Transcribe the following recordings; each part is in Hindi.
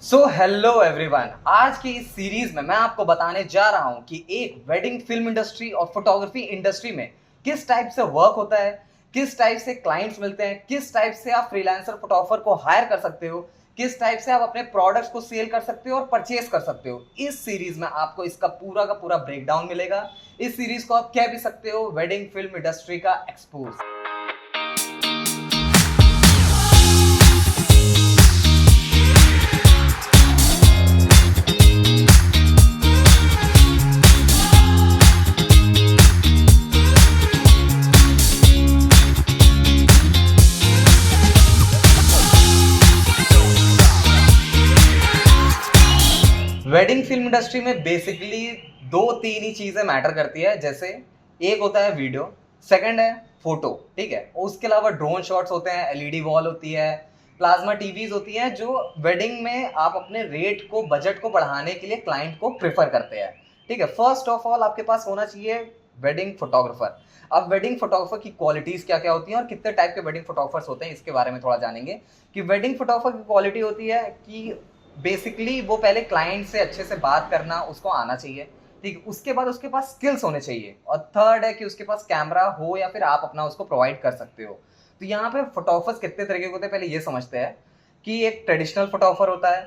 सो हेलो एवरीवन, आज की इस सीरीज में मैं आपको बताने जा रहा हूं कि एक वेडिंग फिल्म इंडस्ट्री और फोटोग्राफी इंडस्ट्री में किस टाइप से वर्क होता है, किस टाइप से क्लाइंट्स मिलते हैं, किस टाइप से आप फ्रीलांसर फोटोग्राफर को हायर कर सकते हो, किस टाइप से आप अपने प्रोडक्ट्स को सेल कर सकते हो और परचेज कर सकते हो। इस सीरीज में आपको इसका पूरा का पूरा ब्रेकडाउन मिलेगा। इस सीरीज को आप कह भी सकते हो वेडिंग फिल्म इंडस्ट्री का एक्सपोज। वेडिंग फिल्म इंडस्ट्री में बेसिकली दो तीन ही चीजें मैटर करती है। जैसे एक होता है वीडियो, सेकंड है फोटो, ठीक है। और उसके अलावा ड्रोन शॉट्स होते हैं, एलईडी वॉल होती है, प्लाज्मा टीवीज होती हैं, जो वेडिंग में आप अपने रेट को, बजट को बढ़ाने के लिए क्लाइंट को प्रेफर करते हैं, ठीक है। फर्स्ट ऑफ ऑल आपके पास होना चाहिए वेडिंग फोटोग्राफर। अब वेडिंग फोटोग्राफर की क्वालिटीज क्या क्या होती हैं और कितने टाइप के वेडिंग फोटोग्राफर्स होते हैं, इसके बारे में थोड़ा जानेंगे। कि वेडिंग फोटोग्राफर की क्वालिटी होती है कि बेसिकली वो पहले क्लाइंट से अच्छे से बात करना उसको आना चाहिए, ठीक है। उसके बाद उसके पास स्किल्स होने चाहिए, और थर्ड है कि उसके पास कैमरा हो या फिर आप अपना उसको प्रोवाइड कर सकते हो। तो यहाँ पे फोटोग्राफर्स कितने तरीके के होते हैं, पहले ये समझते हैं कि एक ट्रेडिशनल फोटोग्राफर होता है,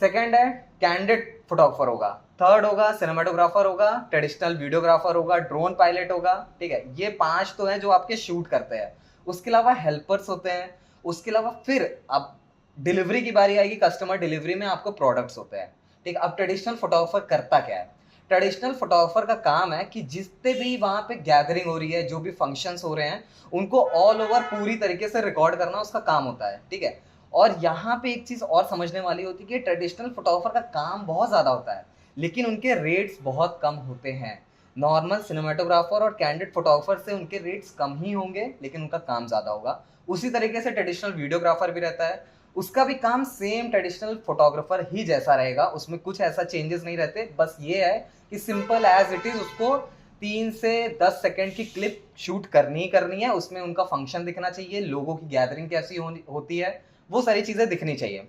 सेकंड है कैंडिड फोटोग्राफर होगा, थर्ड होगा सिनेमाटोग्राफर होगा, ट्रेडिशनल वीडियोग्राफर होगा, ड्रोन पायलट होगा, ठीक है। ये पांच तो हैं जो आपके शूट करते हैं। उसके अलावा हेल्पर्स होते हैं। उसके अलावा फिर अब डिलीवरी की बारी आएगी, कस्टमर डिलीवरी में आपको प्रोडक्ट्स होते हैं, ठीक। अब ट्रेडिशनल फोटोग्राफर करता क्या है? ट्रेडिशनल फोटोग्राफर का काम है कि जितने भी वहां पे गैदरिंग हो रही है, जो भी फंक्शंस हो रहे हैं, उनको ऑल ओवर पूरी तरीके से रिकॉर्ड करना उसका काम होता है, ठीक है। और यहाँ पे एक चीज और समझने वाली होती है कि ट्रेडिशनल फोटोग्राफर का काम बहुत ज्यादा होता है, लेकिन उनके रेट्स बहुत कम होते हैं। नॉर्मल सिनेमाटोग्राफर और कैंडिड फोटोग्राफर से उनके रेट्स कम ही होंगे, लेकिन उनका काम ज्यादा होगा। उसी तरीके से ट्रेडिशनल वीडियोग्राफर भी रहता है, उसका भी काम सेम ट्रेडिशनल फोटोग्राफर ही जैसा रहेगा, उसमें कुछ ऐसा चेंजेस नहीं रहते। बस ये है कि सिंपल एज इट इज उसको 3 से 10 सेकंड की क्लिप शूट करनी ही करनी है। उसमें उनका फंक्शन दिखना चाहिए, लोगों की गैदरिंग कैसी होती है, वो सारी चीज़ें दिखनी चाहिए।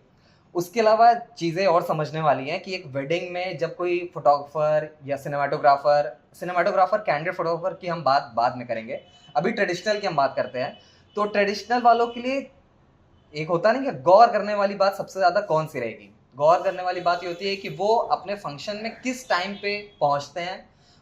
उसके अलावा चीज़ें और समझने वाली हैं कि एक वेडिंग में जब कोई फोटोग्राफर या सिनेमाटोग्राफर कैंडिड फोटोग्राफर की हम बात बाद में करेंगे, अभी ट्रेडिशनल की हम बात करते हैं। तो ट्रेडिशनल वालों के लिए एक होता नहीं कि गौर करने वाली बात सबसे ज्यादा कौन सी रहेगी? गौर करने वाली बात ये होती है कि वो अपने फंक्शन में किस टाइम पे पहुंचते हैं,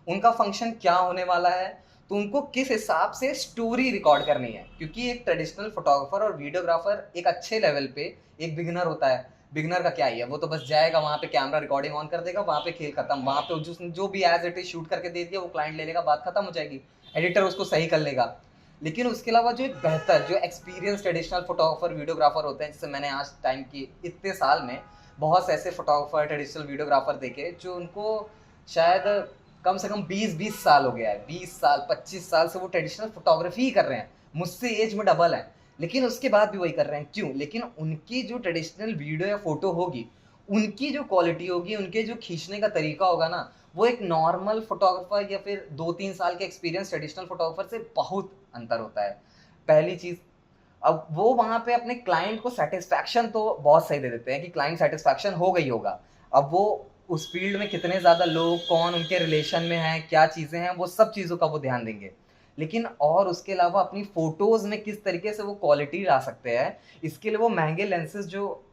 उनका फंक्शन क्या होने वाला है, तो उनको किस हिसाब से स्टोरी रिकॉर्ड करनी है। क्योंकि एक ट्रेडिशनल फोटोग्राफर और वीडियोग्राफर एक अच्छे लेवल पे एक बिगिनर होता है। बिगिनर का क्या ही है, वो तो बस जाएगा वहां पे, कैमरा रिकॉर्डिंग ऑन कर देगा, वहां पे खेल खत्म। वहां पे जो भी एज इट इज शूट करके दे दिया वो क्लाइंट ले लेगा, बात खत्म हो जाएगी, एडिटर उसको सही कर लेगा। लेकिन उसके अलावा जो एक बेहतर, जो एक्सपीरियंस ट्रेडिशनल फोटोग्राफर वीडियोग्राफर होते हैं, जैसे मैंने आज टाइम की इतने साल में बहुत से ऐसे फोटोग्राफर ट्रेडिशनल वीडियोग्राफर देखे जो उनको शायद कम से कम 20-20 साल हो गया है, 20 साल 25 साल से वो ट्रेडिशनल फोटोग्राफी ही कर रहे हैं, मुझसे एज में डबल है, लेकिन उसके बाद भी वही कर रहे हैं। क्यों? लेकिन उनकी जो ट्रेडिशनल वीडियो या फोटो होगी, उनकी जो क्वालिटी होगी, उनके जो खींचने का तरीका होगा ना, वो एक नॉर्मल फोटोग्राफर या फिर 2-3 साल के एक्सपीरियंस ट्रेडिशनल फोटोग्राफर से बहुत अंतर होता है। पहली चीज, अब वो वहां पे अपने क्लाइंट को सेटिस्फैक्शन तो बहुत सही दे देते हैं कि क्लाइंट सेटिस्फैक्शन हो गई होगा। अब वो उस फील्ड में कितने ज्यादा लोग, कौन उनके रिलेशन में है, क्या चीजें हैं, वो सब चीजों का वो ध्यान देंगे। लेकिन और उसके अलावा अपनी फोटोज में किस तरीके से वो क्वालिटी ला सकते हैं, इसके लिए वो महंगे लेंसेज जो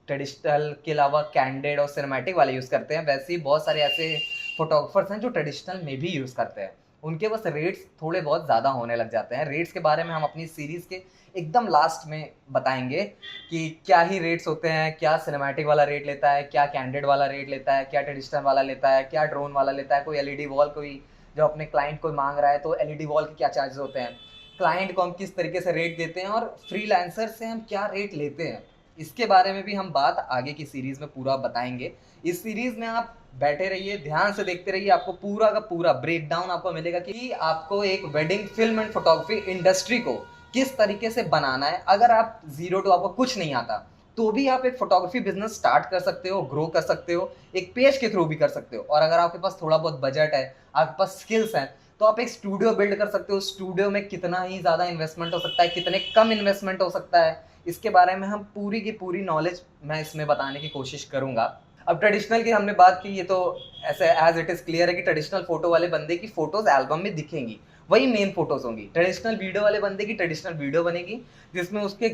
ट्रेडिशनल के अलावा कैंडिड और सिनेमैटिक वाले यूज़ करते हैं, वैसे ही बहुत सारे ऐसे फोटोग्राफर्स हैं जो ट्रेडिशनल में भी यूज़ करते हैं। उनके बस रेट्स थोड़े बहुत ज़्यादा होने लग जाते हैं। रेट्स के बारे में हम अपनी सीरीज़ के एकदम लास्ट में बताएंगे कि क्या ही रेट्स होते हैं, क्या सिनेमैटिक वाला रेट लेता है, क्या कैंडिड वाला रेट लेता है, क्या ट्रेडिशनल वाला लेता है, क्या ड्रोन वाला लेता है, कोई एलईडी वॉल, कोई जो अपने क्लाइंट को मांग रहा है तो एलईडी वॉल के क्या चार्जेस होते हैं, क्लाइंट को हम किस तरीके से रेट देते हैं, और फ्रीलांसर से हम क्या रेट लेते हैं। इसके बारे में भी हम बात आगे की सीरीज में पूरा बताएंगे। इस सीरीज में आप बैठे रहिए, ध्यान से देखते रहिए, आपको पूरा का पूरा ब्रेकडाउन आपको मिलेगा कि आपको एक wedding film and photography industry को किस तरीके से बनाना है। अगर आप जीरो टू, आपको कुछ नहीं आता, तो भी आप एक फोटोग्राफी बिजनेस स्टार्ट कर सकते हो, ग्रो कर सकते हो, एक पेज के थ्रू भी कर सकते हो। और अगर आपके पास थोड़ा बहुत बजट है, आपके पास स्किल्स हैं, तो आप एक स्टूडियो बिल्ड कर सकते हो। स्टूडियो में कितना ही ज़्यादा इन्वेस्टमेंट हो सकता है, कितने कम इन्वेस्टमेंट हो सकता है, इसके बारे में हम पूरी की पूरी नॉलेज मैं इसमें बताने की कोशिश करूँगा। अब ट्रेडिशनल की हमने बात की, ये तो ऐसे एज इट इज़ क्लियर है कि ट्रेडिशनल फोटो वाले बंदे की फ़ोटोज़ एल्बम में दिखेंगी, वही मेन फ़ोटोज़ होंगी। ट्रेडिशनल वीडियो वाले बंदे की ट्रेडिशनल वीडियो बनेगी, जिसमें उसके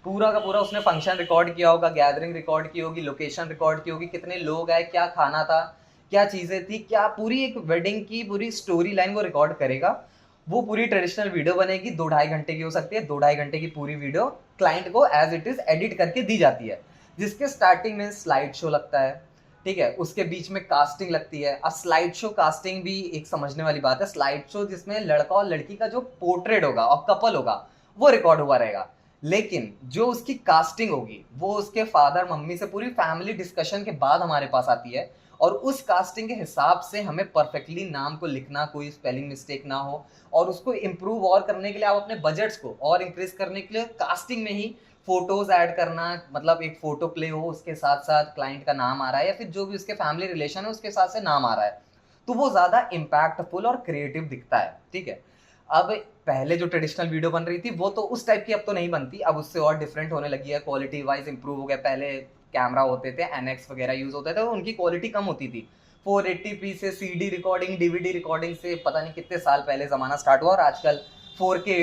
पूरा का पूरा उसने फंक्शन रिकॉर्ड किया होगा, गैदरिंग रिकॉर्ड की होगी, लोकेशन रिकॉर्ड की होगी, कितने लोग आए, क्या खाना था, क्या चीज़ें थी, क्या पूरी एक वेडिंग की पूरी स्टोरी लाइन वो रिकॉर्ड करेगा। वो पूरी ट्रेडिशनल वीडियो बनेगी, 2-2.5 घंटे की हो सकती है। 2-2.5 घंटे की पूरी वीडियो क्लाइंट को एज इट इज़ एडिट करके दी जाती है, जिसके स्टार्टिंग में स्लाइड शो लगता है, ठीक है, उसके बीच में कास्टिंग लगती है। अब स्लाइड शो कास्टिंग भी एक समझने वाली बात है। स्लाइड शो जिसमें लड़का और लड़की का जो पोर्ट्रेट होगा और कपल होगा वो रिकॉर्ड हुआ रहेगा, लेकिन जो उसकी कास्टिंग होगी वो उसके फादर मम्मी से पूरी फैमिली डिस्कशन के बाद हमारे पास आती है, और उस कास्टिंग के हिसाब से हमें परफेक्टली नाम को लिखना, कोई स्पेलिंग मिस्टेक ना हो, और उसको इम्प्रूव और करने के लिए, आप अपने बजट्स को और इंक्रीज करने के लिए कास्टिंग में ही फोटोज ऐड करना, मतलब एक फोटो प्ले हो उसके साथ साथ क्लाइंट का नाम आ रहा है या फिर जो भी उसके फैमिली रिलेशन है उसके साथ से नाम आ रहा है, तो वो ज़्यादा इम्पैक्टफुल और क्रिएटिव दिखता है, ठीक है। अब पहले जो ट्रेडिशनल वीडियो बन रही थी वो तो उस टाइप की अब तो नहीं बनती, अब उससे और डिफरेंट होने लगी है, क्वालिटी वाइज इंप्रूव हो गया। पहले कैमरा होते थे, एनएक्स वगैरह यूज होते थे, तो उनकी क्वालिटी कम होती थी। 480p से सीडी रिकॉर्डिंग, डीवीडी रिकॉर्डिंग से पता नहीं कितने साल पहले ज़माना स्टार्ट हुआ, और आजकल 4K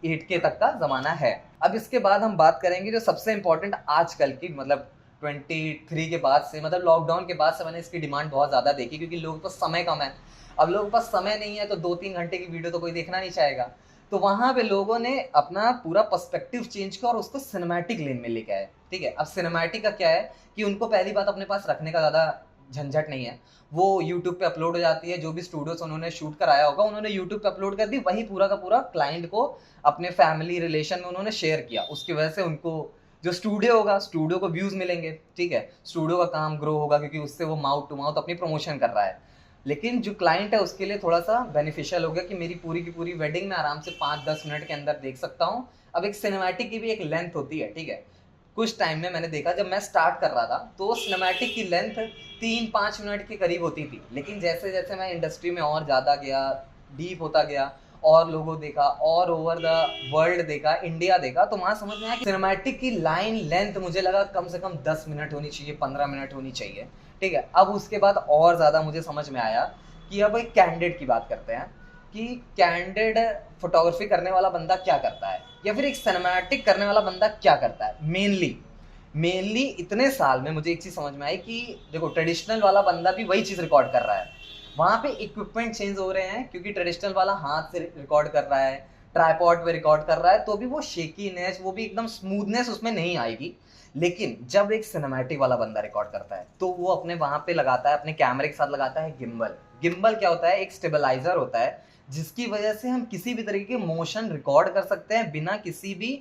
8K तक का ज़माना है। अब इसके बाद हम बात करेंगे जो सबसे इंपॉर्टेंट आजकल की, मतलब 23 के बाद से, मतलब लॉकडाउन के बाद से मैंने इसकी डिमांड बहुत ज़्यादा देखी, क्योंकि लोगों को समय कम है। अब लोगों के पास समय नहीं है तो 2-3 घंटे की वीडियो तो कोई देखना नहीं चाहेगा, तो वहां पे लोगों ने अपना पूरा पर्सपेक्टिव चेंज किया और उसको सिनेमैटिक लेन में लेके आए, ठीक है। अब सिनेमैटिक का क्या है कि उनको पहली बात अपने पास रखने का ज़्यादा झंझट नहीं है, वो यूट्यूब पे अपलोड हो जाती है, जो भी स्टूडियोज उन्होंने शूट कराया होगा उन्होंने यूट्यूब पे अपलोड कर दी, वही पूरा का पूरा क्लाइंट को अपने फैमिली रिलेशन में उन्होंने शेयर किया। उसकी वजह से उनको जो स्टूडियो होगा, स्टूडियो को व्यूज मिलेंगे, ठीक है, स्टूडियो का काम ग्रो होगा, क्योंकि उससे वो माउथ टू माउथ अपनी प्रमोशन कर रहा है। लेकिन जो क्लाइंट है उसके लिए थोड़ा सा बेनिफिशियल हो गया कि मेरी पूरी की पूरी वेडिंग में आराम से 5-10 मिनट के अंदर देख सकता हूँ। अब एक सिनेमैटिक की भी एक लेंथ होती है, ठीक है। कुछ टाइम में मैंने देखा, जब मैं स्टार्ट कर रहा था तो सिनेमैटिक की लेंथ 3-5 मिनट के करीब होती थी, लेकिन जैसे जैसे मैं इंडस्ट्री में और ज़्यादा गया, डीप होता गया, और लोगों देखा, और ओवर द वर्ल्ड देखा, इंडिया देखा, तो वहाँ समझ में आया कि सिनेमैटिक की लाइन लेंथ मुझे लगा कम से कम 10 मिनट होनी चाहिए, 15 मिनट होनी चाहिए, ठीक है। अब उसके बाद और ज़्यादा मुझे समझ में आया कि अब एक कैंडिड की बात करते हैं, कि कैंडिड फोटोग्राफी करने वाला बंदा क्या करता है, या फिर एक सिनेमैटिक करने वाला बंदा क्या करता है। मेनली इतने साल में मुझे एक चीज़ समझ में आई कि देखो, ट्रेडिशनल वाला बंदा भी वही चीज़ रिकॉर्ड कर रहा है, वहाँ पे इक्विपमेंट चेंज हो रहे हैं, क्योंकि ट्रेडिशनल वाला हाथ से रिकॉर्ड कर रहा है, ट्राइपॉड पे रिकॉर्ड कर रहा है, तो भी वो शेकीनेस, वो भी एकदम स्मूथनेस उसमें नहीं आएगी। लेकिन जब एक सिनेमैटिक वाला बंदा रिकॉर्ड करता है तो वो अपने वहां पे लगाता है, अपने कैमरे के साथ लगाता है गिम्बल। गिम्बल क्या होता है? एक स्टेबलाइजर होता है, जिसकी वजह से हम किसी भी तरीके के मोशन रिकॉर्ड कर सकते हैं बिना किसी भी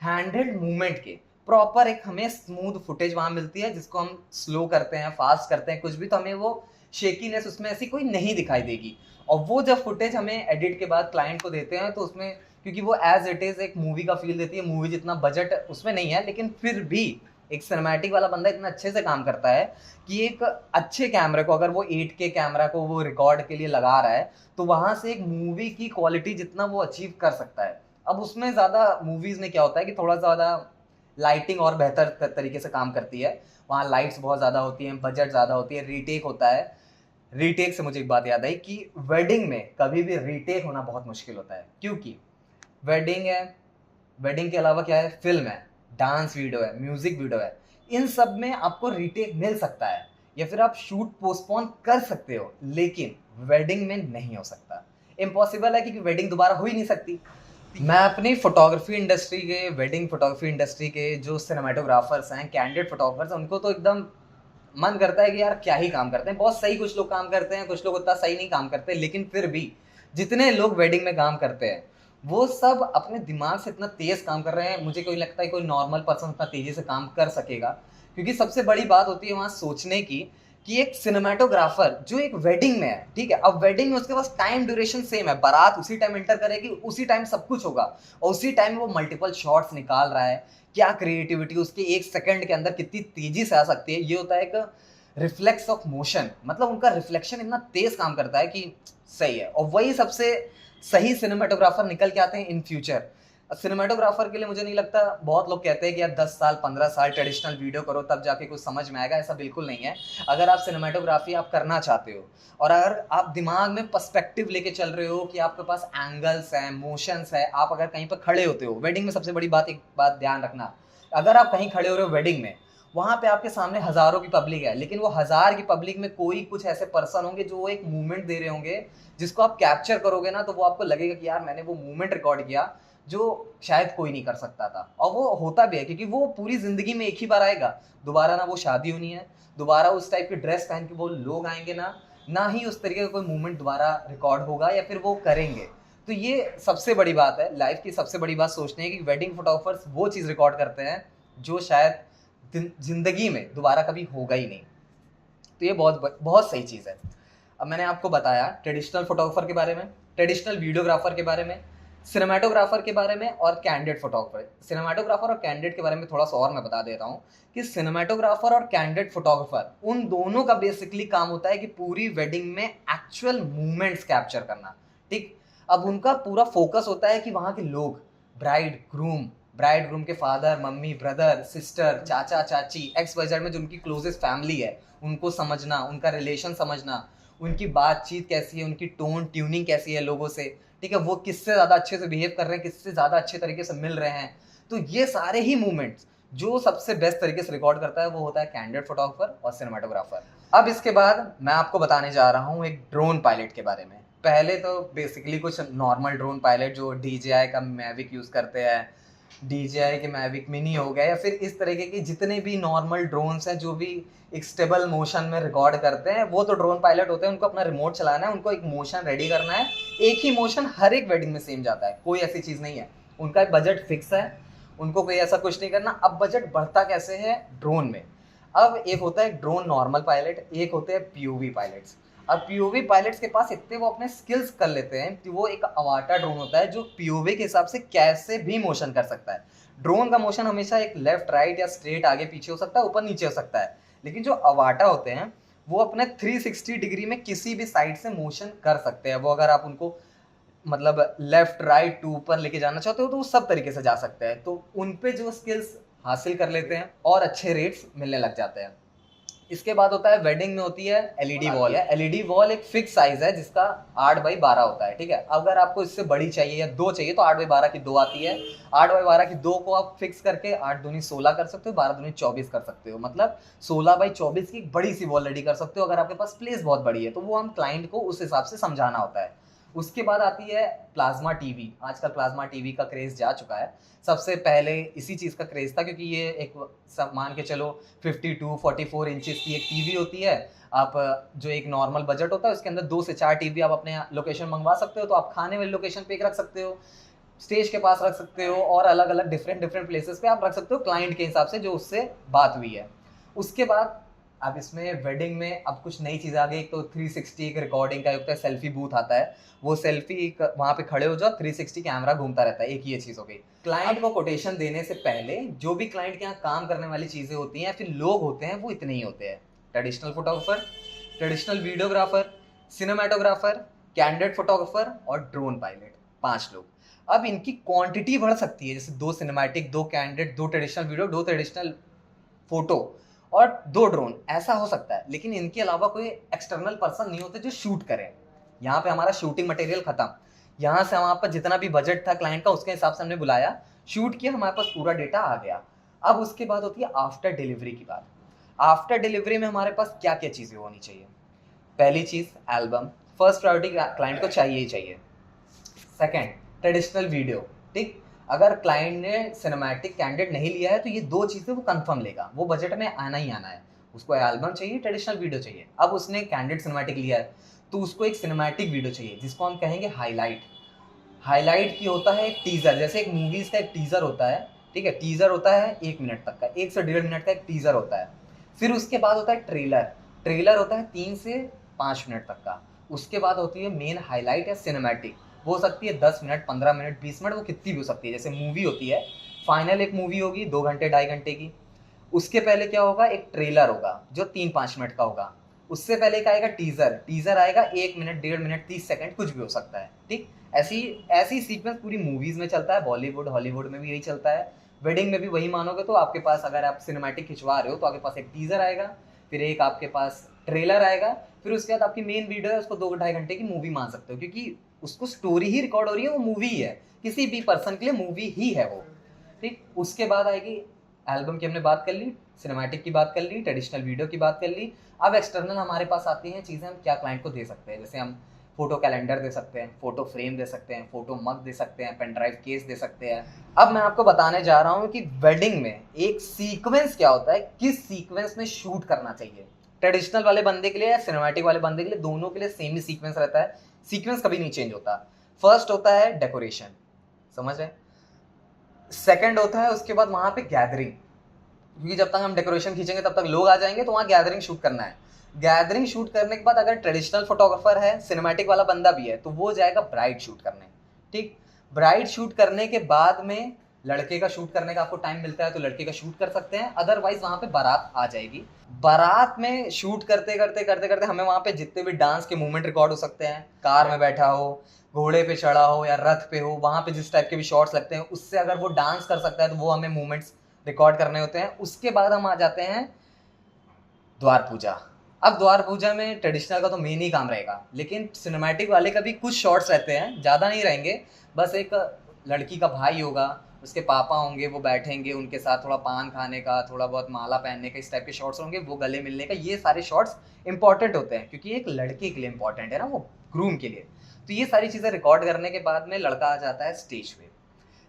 हैंडहेल्ड मूवमेंट के। प्रॉपर एक हमें स्मूथ फुटेज वहां मिलती है, जिसको हम स्लो करते हैं, फास्ट करते हैं, कुछ भी, तो हमें वो शेकीनेस उसमें ऐसी कोई नहीं दिखाई देगी। और वो जब फुटेज हमें एडिट के बाद क्लाइंट को देते हैं तो उसमें, क्योंकि वो एज इट इज एक मूवी का फील देती है, मूवी जितना बजट उसमें नहीं है, लेकिन फिर भी एक सिनेमैटिक वाला बंदा इतना अच्छे से काम करता है कि एक अच्छे कैमरे को, अगर वो 8K कैमरा को वो रिकॉर्ड के लिए लगा रहा है, तो वहां से एक मूवी की क्वालिटी जितना वो अचीव कर सकता है। अब उसमें ज़्यादा मूवीज़ में क्या होता है कि थोड़ा ज़्यादा लाइटिंग और बेहतर तरीके से काम करती है, वहाँ लाइट्स बहुत ज़्यादा होती हैं, बजट ज़्यादा होती है, रीटेक होता है। रीटेक से मुझे एक बात याद आई कि वेडिंग में कभी भी रीटेक होना बहुत मुश्किल होता है, क्योंकि वेडिंग है, वेडिंग के अलावा क्या है, फिल्म है, डांस वीडियो है, म्यूजिक वीडियो है, इन सब में आपको रीटेक मिल सकता है, या फिर आप शूट पोस्टपोन कर सकते हो, लेकिन वेडिंग में नहीं हो सकता। इम्पॉसिबल है, क्योंकि वेडिंग दोबारा हो ही नहीं सकती। मैं अपनी फोटोग्राफी इंडस्ट्री के, वेडिंग फोटोग्राफी इंडस्ट्री के जो सिनेमाटोग्राफर्स हैं, कैंडिड फोटोग्राफर्स, उनको तो एकदम मन करता है कि यार क्या ही काम करते हैं, बहुत सही कुछ लोग काम करते हैं, कुछ लोग उतना सही नहीं काम करते, लेकिन फिर भी जितने लोग वेडिंग में काम करते हैं वो सब अपने दिमाग से इतना तेज काम कर रहे हैं, मुझे कोई लगता है कोई नॉर्मल पर्सन उतना तेजी से काम कर सकेगा। क्योंकि सबसे बड़ी बात होती है वहाँ सोचने की, कि एक सिनेमाटोग्राफर जो एक वेडिंग में है, ठीक है, अब वेडिंग में उसके पास टाइम ड्यूरेशन सेम है, बारात उसी टाइम एंटर करेगी, उसी टाइम सब कुछ होगा, और उसी टाइम वो मल्टीपल शॉट्स निकाल रहा है। क्या क्रिएटिविटी उसके 1 सेकंड के अंदर कितनी तेजी से आ सकती है, ये होता है एक रिफ्लेक्स ऑफ मोशन, मतलब उनका रिफ्लेक्शन इतना तेज काम करता है कि सही है। और वही सबसे सही सिनेमाटोग्राफर निकल के आते हैं इन फ्यूचर। सिनेमाटोग्राफर के लिए मुझे नहीं लगता, बहुत लोग कहते हैं कि यार 10 साल 15 साल ट्रेडिशनल वीडियो करो तब जाके कुछ समझ में आएगा, ऐसा बिल्कुल नहीं है। अगर आप सिनेमाटोग्राफी आप करना चाहते हो और अगर आप दिमाग में पर्सपेक्टिव लेके चल रहे हो कि आपके पास एंगल्स हैं, मोशंस है, आप अगर कहीं पर खड़े होते हो, वेडिंग में सबसे बड़ी बात, एक बात ध्यान रखना, अगर आप कहीं खड़े हो रहे हो वेडिंग में, वहां पे आपके सामने हजारों की पब्लिक है, लेकिन वो हजार की पब्लिक में कोई कुछ ऐसे पर्सन होंगे जो एक मूवमेंट दे रहे होंगे, जिसको आप कैप्चर करोगे ना तो वो आपको लगेगा कि यार मैंने वो मूवमेंट रिकॉर्ड किया जो शायद कोई नहीं कर सकता था। और वो होता भी है क्योंकि वो पूरी जिंदगी में एक ही बार आएगा, दोबारा ना वो शादी होनी है, दोबारा उस टाइप की ड्रेस पहन के वो लोग आएंगे ना ही उस तरीके का कोई मूवमेंट दोबारा रिकॉर्ड होगा या फिर वो करेंगे। तो ये सबसे बड़ी बात है, लाइफ की सबसे बड़ी बात सोचने है कि वेडिंग फोटोग्राफर्स वो चीज़ रिकॉर्ड करते हैं जो शायद जिंदगी में दोबारा कभी होगा ही नहीं। तो ये बहुत बहुत सही चीज़ है। अब मैंने आपको बताया ट्रेडिशनल फोटोग्राफर के बारे में, ट्रेडिशनल वीडियोग्राफर के बारे में, सिनेमाटोग्राफर के बारे में और कैंडिड फोटोग्राफर। सिनेमाटोग्राफर और कैंडिड के बारे में थोड़ा सा और मैं बता देता हूँ कि सिनेमाटोग्राफर और कैंडिड फोटोग्राफर उन दोनों का बेसिकली काम होता है कि पूरी वेडिंग में एक्चुअल मूवमेंट्स कैप्चर करना। ठीक, अब उनका पूरा फोकस होता है कि वहाँ के लोग, ब्राइड ग्रूम के फादर, मम्मी, ब्रदर, सिस्टर, चाचा, चाची, एक्स वाई जेड में जो उनकी क्लोजेस्ट फैमिली है, उनको समझना, उनका रिलेशन समझना, उनकी बातचीत कैसी है, उनकी टोन ट्यूनिंग कैसी है लोगों से, ठीक है, वो किससे ज़्यादा अच्छे से बिहेव कर रहे हैं, किससे ज़्यादा अच्छे तरीके से मिल रहे हैं। तो ये सारे ही मूवमेंट्स जो सबसे बेस्ट तरीके से रिकॉर्ड करता है वो होता है कैंडिड फोटोग्राफर और सिनेमाटोग्राफर। अब इसके बाद मैं आपको बताने जा रहा हूँ एक ड्रोन पायलट के बारे में। पहले तो बेसिकली कुछ नॉर्मल ड्रोन पायलट जो DJI का मैविक यूज़ करते हैं, DJI के मैविक मिनी हो गया, या फिर इस तरीके के जितने भी नॉर्मल ड्रोन्स हैं जो भी एक स्टेबल मोशन में रिकॉर्ड करते हैं, वो तो ड्रोन पायलट होते हैं। उनको अपना रिमोट चलाना है, उनको एक मोशन रेडी करना है, एक ही मोशन हर एक वेडिंग में सेम जाता है, कोई ऐसी चीज़ नहीं है। उनका एक बजट फिक्स है, उनको कोई ऐसा कुछ नहीं करना। अब बजट बढ़ता कैसे है ड्रोन में? अब एक होता है ड्रोन नॉर्मल पायलट, एक होते हैं POV पायलट्स। अब POV पायलट्स के पास इतने वो अपने स्किल्स कर लेते हैं कि वो एक अवाटा ड्रोन होता है जो POV के हिसाब से कैसे भी मोशन कर सकता है। ड्रोन का मोशन हमेशा एक लेफ्ट राइट या स्ट्रेट आगे पीछे हो सकता है, ऊपर नीचे हो सकता है, लेकिन जो अवाटा होते हैं वो अपने 360 डिग्री में किसी भी साइड से मोशन कर सकते हैं। वो अगर आप उनको मतलब लेफ्ट राइट टू ऊपर लेके जाना चाहते हो तो वो सब तरीके से जा सकते हैं। तो उन पे जो स्किल्स हासिल कर लेते हैं और अच्छे रेट्स मिलने लग जाते हैं। इसके बाद होता है वेडिंग में होती है LED वॉल। LED वॉल एक फिक्स साइज है जिसका 8x12 होता है, ठीक है। अगर आपको इससे बड़ी चाहिए या 2 चाहिए तो 8x12 की 2 आती है। 8x12 की 2 को आप फिक्स करके 8 दूनी 16 कर सकते हो, 12 दूनी 24 कर सकते हो, मतलब 16x24 की बड़ी सी वॉल रेडी कर सकते हो। अगर आपके पास प्लेस बहुत बड़ी है तो वो हम क्लाइंट को उस हिसाब से समझाना होता है। उसके बाद आती है प्लाज्मा टीवी। आजकल प्लाज्मा टीवी का क्रेज जा चुका है, सबसे पहले इसी चीज़ का क्रेज था क्योंकि ये एक सब मान के चलो 52-44 इंचेस की एक टीवी होती है। आप जो एक नॉर्मल बजट होता है उसके अंदर 2 से 4 टीवी आप अपने लोकेशन मंगवा सकते हो। तो आप खाने वाली लोकेशन पे एक रख सकते हो, स्टेज के पास रख सकते हो, और अलग अलग डिफरेंट प्लेसेस पे आप रख सकते हो क्लाइंट के हिसाब से जो उससे बात हुई है। उसके बाद अब इसमें वेडिंग में अब कुछ नई चीज़ आ गई। एक तो 360 एक रिकॉर्डिंग का होता है, सेल्फी बूथ आता है, वो सेल्फी वहाँ पे खड़े हो जाओ, 360 कैमरा घूमता रहता है। एक ये चीज़ हो गई। क्लाइंट को कोटेशन देने से पहले जो भी क्लाइंट के यहाँ काम करने वाली चीज़ें होती हैं या फिर लोग होते हैं वो इतने ही होते हैं: traditional photographer, traditional videographer, cinematographer, candid photographer और ड्रोन पायलट, 5 लोग। अब इनकी क्वांटिटी बढ़ सकती है, जैसे 2 cinematic, 2 candid, 2 traditional video, 2 traditional photo और 2 ड्रोन, ऐसा हो सकता है। लेकिन इनके अलावा कोई एक्सटर्नल पर्सन नहीं होते जो शूट करें। यहाँ पे हमारा शूटिंग मटेरियल खत्म। यहाँ से हमारे पास जितना भी बजट था क्लाइंट का उसके हिसाब से हमने बुलाया, शूट किया, हमारे पास पूरा डेटा आ गया। अब उसके बाद होती है आफ्टर डिलीवरी की बात। आफ्टर डिलीवरी में हमारे पास क्या क्या चीज़ें होनी चाहिए? पहली चीज़ एल्बम, फर्स्ट प्रायोरिटी क्लाइंट को चाहिए ही चाहिए। सेकेंड, ट्रेडिशनल वीडियो, ठीक। अगर क्लाइंट ने सिनेमैटिक कैंडिड नहीं लिया है तो ये 2 चीज़ें वो कंफर्म लेगा, वो बजट में आना ही आना है। उसको एल्बम चाहिए, ट्रेडिशनल वीडियो चाहिए। अब उसने कैंडिड सिनेमैटिक लिया है तो उसको एक सिनेमैटिक वीडियो चाहिए जिसको हम कहेंगे हाईलाइट। हाईलाइट की होता है एक टीज़र, जैसे एक मूवीज़ का एक टीज़र होता है, ठीक है। टीज़र होता है 1 मिनट तक का, 1 से 1.5 मिनट का एक टीज़र होता है। फिर उसके बाद होता है ट्रेलर। ट्रेलर होता है 3 से 5 मिनट तक का। उसके बाद होती है मेन हाईलाइट या सिनेमैटिक, वो हो सकती है 10 मिनट, 15 मिनट, 20 मिनट, वो कितनी भी हो सकती है। जैसे मूवी होती है, फाइनल एक मूवी होगी 2 घंटे 2.5 घंटे की। उसके पहले क्या होगा, एक ट्रेलर होगा जो 3-5 मिनट का होगा। उससे पहले एक आएगा टीजर, टीजर आएगा 1 मिनट, 1.5 मिनट, 30 सेकंड, कुछ भी हो सकता है, ठीक। ऐसी ऐसी सीक्वेंस पूरी मूवीज में चलता है, बॉलीवुड हॉलीवुड में भी यही चलता है, वेडिंग में भी वही मानोगे तो आपके पास अगर आप सिनेमैटिक खिंचवा रहे हो तो आपके पास एक टीजर आएगा, फिर एक आपके पास ट्रेलर आएगा, फिर उसके बाद आपकी मेन वीडियो है, उसको 2-2.5 घंटे की मूवी मान सकते हो, क्योंकि उसको स्टोरी ही रिकॉर्ड हो रही है, वो मूवी ही है, किसी भी पर्सन के लिए मूवी ही है वो, ठीक। उसके बाद आएगी एल्बम की, हमने बात कर ली, सिनेमैटिक की बात कर ली, ट्रेडिशनल वीडियो की बात कर ली। अब एक्सटर्नल हमारे पास आती हैं चीज़ें, हम क्या क्लाइंट को दे सकते हैं, जैसे हम फोटो कैलेंडर दे सकते हैं, फोटो फ्रेम दे सकते हैं, फोटो मग दे सकते हैं, पेन ड्राइव केस दे सकते हैं। अब मैं आपको बताने जा रहा हूँ कि वेडिंग में एक सीक्वेंस क्या होता है, किस सीक्वेंस में शूट करना चाहिए। ट्रेडिशनल वाले बंदे के लिए या सिनेमैटिक वाले बंदे के लिए, दोनों के लिए सेम ही सीक्वेंस रहता है, सीक्वेंस कभी नहीं चेंज होता। फर्स्ट होता है डेकोरेशन, समझ रहे हैं, सेकंड होता है उसके बाद वहां पे गैदरिंग, क्योंकि जब तक हम डेकोरेशन खींचेंगे तब तक लोग आ जाएंगे, तो वहाँ गैदरिंग शूट करना है। गैदरिंग शूट करने के बाद अगर ट्रेडिशनल फोटोग्राफर है, सिनेमैटिक वाला बंदा भी है, तो वो जाएगा ब्राइड शूट करने, ठीक। ब्राइड शूट करने के बाद में लड़के का शूट करने का आपको टाइम मिलता है तो लड़के का शूट कर सकते हैं, अदरवाइज वहाँ पे बारात आ जाएगी। बारात में शूट करते करते करते करते हमें वहाँ पे जितने भी डांस के मूवमेंट रिकॉर्ड हो सकते हैं, कार में बैठा हो, घोड़े पे चढ़ा हो या रथ पे हो, वहाँ पे जिस टाइप के भी शॉट्स लगते हैं, उससे अगर वो डांस कर सकता है तो वो हमें मूवमेंट्स रिकॉर्ड करने होते हैं। उसके बाद हम आ जाते हैं द्वार पूजा। अब द्वार पूजा में ट्रेडिशनल का तो मेन ही काम रहेगा, लेकिन सिनेमैटिक वाले का भी कुछ शॉट्स रहते हैं, ज़्यादा नहीं रहेंगे, बस एक लड़की का भाई होगा, उसके पापा होंगे, वो बैठेंगे, उनके साथ थोड़ा पान खाने का, थोड़ा बहुत माला पहनने का, इस टाइप के शॉट्स होंगे, वो गले मिलने का, ये सारे शॉट्स इंपॉर्टेंट होते हैं, क्योंकि एक लड़के के लिए इंपॉर्टेंट है ना, वो ग्रूम के लिए। तो ये सारी चीज़ें रिकॉर्ड करने के बाद में लड़का आ जाता है स्टेज पे।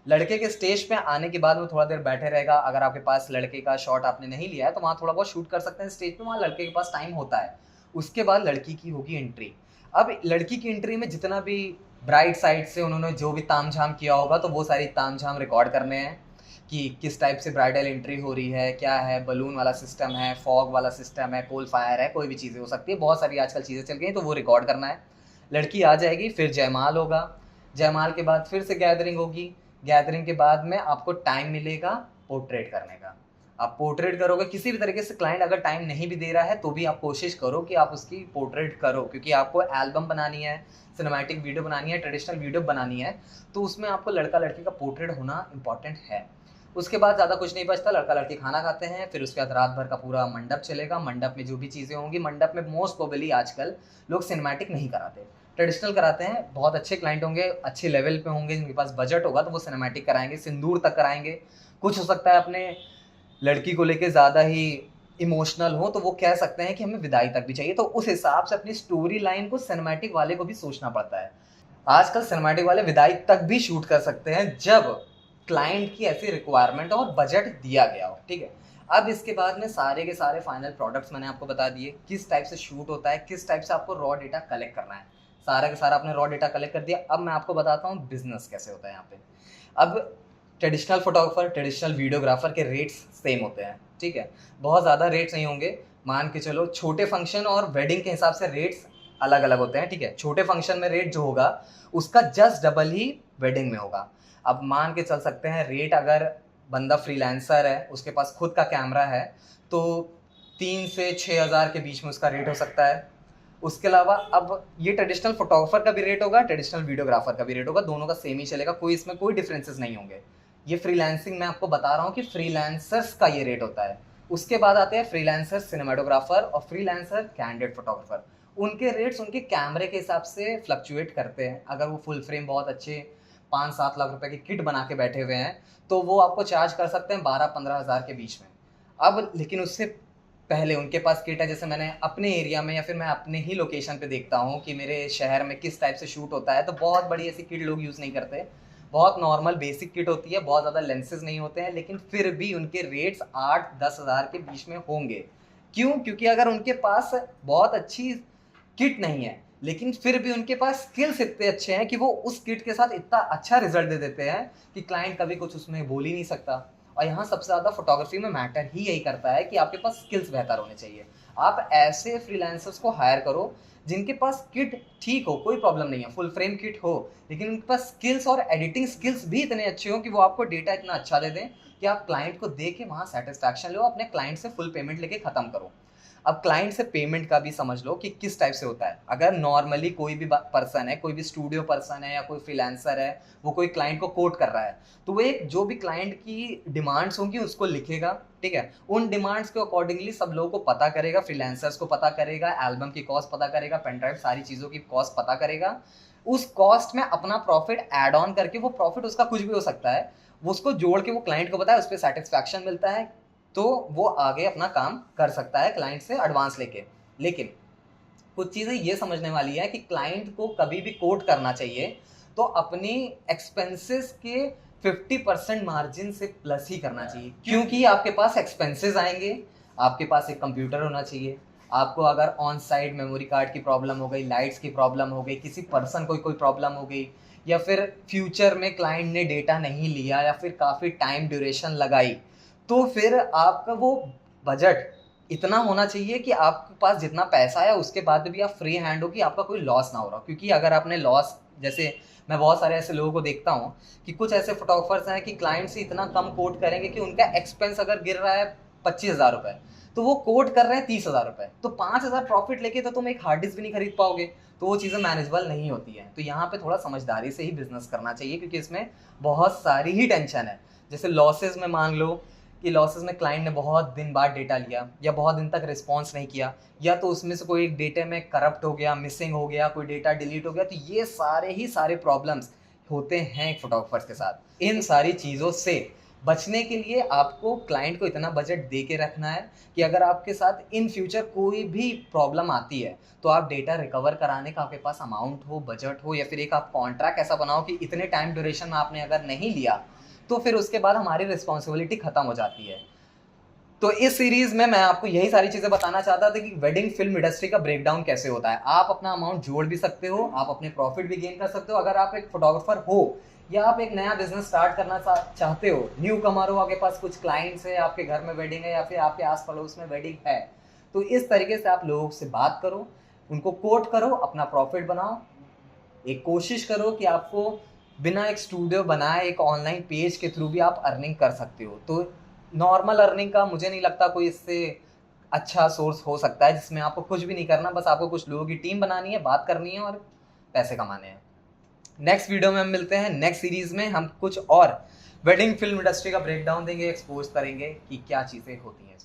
लड़के के स्टेज पे आने के बाद वो थोड़ा देर बैठे रहेगा, अगर आपके पास लड़के का शॉट आपने नहीं लिया है तो वहाँ थोड़ा बहुत शूट कर सकते हैं स्टेज पे, वहाँ लड़के के पास टाइम होता है। उसके बाद लड़की की होगी एंट्री। अब लड़की की एंट्री में जितना भी ब्राइट साइड से उन्होंने जो भी तामझाम किया होगा, तो वो सारी तामझाम रिकॉर्ड करने हैं कि किस टाइप से ब्राइडल एंट्री हो रही है, क्या है, बलून वाला सिस्टम है, फॉग वाला सिस्टम है, कोल फायर है, कोई भी चीज़ें हो सकती है, बहुत सारी आजकल चीज़ें चल गई हैं, तो वो रिकॉर्ड करना है। लड़की आ जाएगी, फिर जयमाल होगा, जयमाल के बाद फिर से गैदरिंग होगी, गैदरिंग के बाद में आपको टाइम मिलेगा पोर्ट्रेट करने का। आप पोर्ट्रेट करोगे किसी भी तरीके से, क्लाइंट अगर टाइम नहीं भी दे रहा है तो भी आप कोशिश करो कि आप उसकी पोर्ट्रेट करो, क्योंकि आपको एल्बम बनानी है, सिनेमैटिक वीडियो बनानी है, ट्रेडिशनल वीडियो बनानी है, तो उसमें आपको लड़का लड़की का पोर्ट्रेट होना इंपॉर्टेंट है। उसके बाद ज़्यादा कुछ नहीं बचता, लड़का लड़की खाना खाते हैं, फिर उसके बाद रात भर का पूरा मंडप चलेगा, मंडप में जो भी चीज़ें होंगी, मंडप में मोस्ट प्रोबेबली आजकल लोग सिनेमैटिक नहीं कराते, ट्रेडिशनल कराते हैं। बहुत अच्छे क्लाइंट होंगे, अच्छे लेवल पे होंगे, जिनके पास बजट होगा तो वो सिनेमैटिक कराएंगे, सिंदूर तक कराएंगे। कुछ हो सकता है अपने लड़की को लेके ज़्यादा ही इमोशनल हो तो वो कह सकते हैं कि हमें विदाई तक भी चाहिए, तो उस हिसाब से अपनी स्टोरी लाइन को सिनेमैटिक वाले को भी सोचना पड़ता है। आजकल सिनेमैटिक वाले विदाई तक भी शूट कर सकते हैं जब क्लाइंट की ऐसी रिक्वायरमेंट और बजट दिया गया हो, ठीक है। अब इसके बाद में सारे के सारे फाइनल प्रोडक्ट्स मैंने आपको बता दिए, किस टाइप से शूट होता है, किस टाइप से आपको रॉ डेटा कलेक्ट करना है, सारा का सारा आपने रॉ डेटा कलेक्ट कर दिया। अब मैं आपको बताता हूँ बिजनेस कैसे होता है यहाँ पे। अब ट्रेडिशनल फोटोग्राफर, ट्रेडिशनल वीडियोग्राफर के रेट्स सेम होते हैं, ठीक है, बहुत ज़्यादा रेट्स नहीं होंगे, मान के चलो छोटे फंक्शन और वेडिंग के हिसाब से रेट्स अलग अलग होते हैं, ठीक है। छोटे फंक्शन में रेट जो होगा उसका जस्ट डबल ही वेडिंग में होगा। अब मान के चल सकते हैं रेट, अगर बंदा फ्रीलांसर है, उसके पास खुद का कैमरा है, तो 3 से 6 हज़ार के बीच में उसका रेट हो सकता है। उसके अलावा अब ये ट्रेडिशनल फोटोग्राफर का भी रेट होगा, ट्रेडिशनल वीडियोग्राफर का भी रेट होगा, दोनों का सेम ही चलेगा, कोई इसमें कोई डिफरेंसेस नहीं होंगे। ये फ्रीलांसिंग मैं आपको बता रहा हूँ कि फ्रीलांसर्स का ये रेट होता है। उसके बाद आते हैं फ्रीलांसर सिनेमाटोग्राफर और फ्रीलांसर कैंडिडेट फोटोग्राफर। उनके रेट्स उनके कैमरे के हिसाब से फ्लक्चुएट करते हैं। अगर वो फुल फ्रेम बहुत अच्छे 5-7 लाख रुपए की किट बना के बैठे हुए हैं तो वो आपको चार्ज कर सकते हैं 12-15 हज़ार के बीच में। अब लेकिन उससे पहले उनके पास किट है, जैसे मैंने अपने एरिया में या फिर मैं अपने ही लोकेशन पे देखता हूँ कि मेरे शहर में किस टाइप से शूट होता है, तो बहुत बड़ी ऐसी किट लोग यूज़ नहीं करते, बहुत नॉर्मल बेसिक किट होती है, बहुत ज़्यादा लेंसेज नहीं होते हैं, लेकिन फिर भी उनके रेट्स 8-10 हज़ार के बीच में होंगे। क्यों? क्योंकि अगर उनके पास बहुत अच्छी किट नहीं है लेकिन फिर भी उनके पास स्किल्स इतने अच्छे हैं कि वो उस किट के साथ इतना अच्छा रिजल्ट दे देते हैं कि क्लाइंट कभी कुछ उसमें बोल ही नहीं सकता। और यहाँ सबसे ज़्यादा फोटोग्राफी में मैटर ही यही करता है कि आपके पास स्किल्स बेहतर होने चाहिए। आप ऐसे फ्रीलांसर्स को हायर करो जिनके पास किट ठीक हो, कोई प्रॉब्लम नहीं है, फुल फ्रेम किट हो, लेकिन उनके पास स्किल्स और एडिटिंग स्किल्स भी इतने अच्छे हो कि वो आपको डेटा इतना अच्छा दे दें कि आप क्लाइंट को दे के वहाँ सेटिस्फैक्शन लो, अपने क्लाइंट से फुल पेमेंट लेके ख़त्म करो। अब क्लाइंट से पेमेंट का भी समझ लो कि किस टाइप से होता है। अगर नॉर्मली कोई भी पर्सन है, कोई भी स्टूडियो पर्सन है या कोई फ्रीलांसर है, वो कोई क्लाइंट को कोट कर रहा है, तो वो एक जो भी क्लाइंट की डिमांड्स होंगी उसको लिखेगा, ठीक है। उन डिमांड्स के अकॉर्डिंगली सब लोगों को पता करेगा, फ्रीलांसर्स को पता करेगा, एल्बम की कॉस्ट पता करेगा, पेन ड्राइव सारी चीज़ों की कॉस्ट पता करेगा। उस कॉस्ट में अपना प्रॉफिट ऐड ऑन करके, वो प्रॉफिट उसका कुछ भी हो सकता है, वो उसको जोड़ के वो क्लाइंट को बताए, उस पर सेटिस्फैक्शन मिलता है, तो वो आगे अपना काम कर सकता है क्लाइंट से एडवांस लेके। लेकिन कुछ चीज़ें ये समझने वाली है कि क्लाइंट को कभी भी कोट करना चाहिए तो अपनी एक्सपेंसेस के 50% मार्जिन से प्लस ही करना चाहिए, क्योंकि आपके पास एक्सपेंसेस आएंगे, आपके पास एक कंप्यूटर होना चाहिए, आपको अगर ऑन साइट मेमोरी कार्ड की प्रॉब्लम हो गई, लाइट्स की प्रॉब्लम हो गई, किसी पर्सन को कोई प्रॉब्लम हो गई, या फिर फ्यूचर में क्लाइंट ने डेटा नहीं लिया या फिर काफ़ी टाइम ड्यूरेशन लगाई, तो फिर आपका वो बजट इतना होना चाहिए कि आपके पास जितना पैसा है उसके बाद भी आप फ्री हैंड हो, कि आपका कोई लॉस ना हो रहा। क्योंकि अगर आपने लॉस, जैसे मैं बहुत सारे ऐसे लोगों को देखता हूँ कि कुछ ऐसे फोटोग्राफर्स हैं कि क्लाइंट से इतना कम कोट करेंगे कि उनका एक्सपेंस अगर गिर रहा है 25,000 रुपये, तो वो कोट कर रहे हैं 30,000 रुपये, तो 5,000 प्रॉफिट लेके तो तुम एक हार्ड डिस्क भी नहीं खरीद पाओगे, तो वो चीज़ें मैनेजेबल नहीं होती हैं। तो यहाँ पे थोड़ा समझदारी से ही बिजनेस करना चाहिए, क्योंकि इसमें बहुत सारी ही टेंशन है। जैसे लॉसेस में मान लो कि लॉसेस में क्लाइंट ने बहुत दिन बाद डेटा लिया या बहुत दिन तक रिस्पॉन्स नहीं किया, या तो उसमें से कोई एक डेटे में करप्ट हो गया, मिसिंग हो गया, कोई डेटा डिलीट हो गया, तो ये सारे प्रॉब्लम्स होते हैं एक फोटोग्राफर्स के साथ। इन सारी चीज़ों से बचने के लिए आपको क्लाइंट को इतना बजट दे के रखना है कि अगर आपके साथ इन फ्यूचर कोई भी प्रॉब्लम आती है तो आप डेटा रिकवर कराने का आपके पास अमाउंट हो, बजट हो, या फिर एक आप कॉन्ट्रैक्ट ऐसा बनाओ कि इतने टाइम ड्यूरेशन में आपने अगर नहीं लिया तो फिर उसके बाद हमारी रिस्पॉन्सिबिलिटी खत्म हो जाती है। तो इस सीरीज में मैं आपको यही सारी चीजें बताना चाहता था कि वेडिंग फिल्म इंडस्ट्री का ब्रेकडाउन कैसे होता है। आप अपना अमाउंट जोड़ भी सकते हो, आप अपने प्रॉफिट भी गेन कर सकते हो। अगर आप एक फोटोग्राफर हो या आप एक नया बिजनेस स्टार्ट करना चाहते हो, न्यू कमर हो, आपके पास कुछ क्लाइंट्स है, आपके घर में वेडिंग है या फिर आपके आस पड़ोस में वेडिंग है, तो इस तरीके से आप लोगों से बात करो, उनको कोट करो, अपना प्रॉफिट बनाओ। एक कोशिश करो कि आपको बिना एक स्टूडियो बनाए एक ऑनलाइन पेज के थ्रू भी आप अर्निंग कर सकते हो। तो नॉर्मल अर्निंग का मुझे नहीं लगता कोई इससे अच्छा सोर्स हो सकता है, जिसमें आपको कुछ भी नहीं करना, बस आपको कुछ लोगों की टीम बनानी है, बात करनी है और पैसे कमाने हैं। नेक्स्ट वीडियो में हम मिलते हैं। नेक्स्ट सीरीज में हम कुछ और वेडिंग फिल्म इंडस्ट्री का ब्रेकडाउन देंगे, एक्सपोज करेंगे कि क्या चीज़ें होती हैं।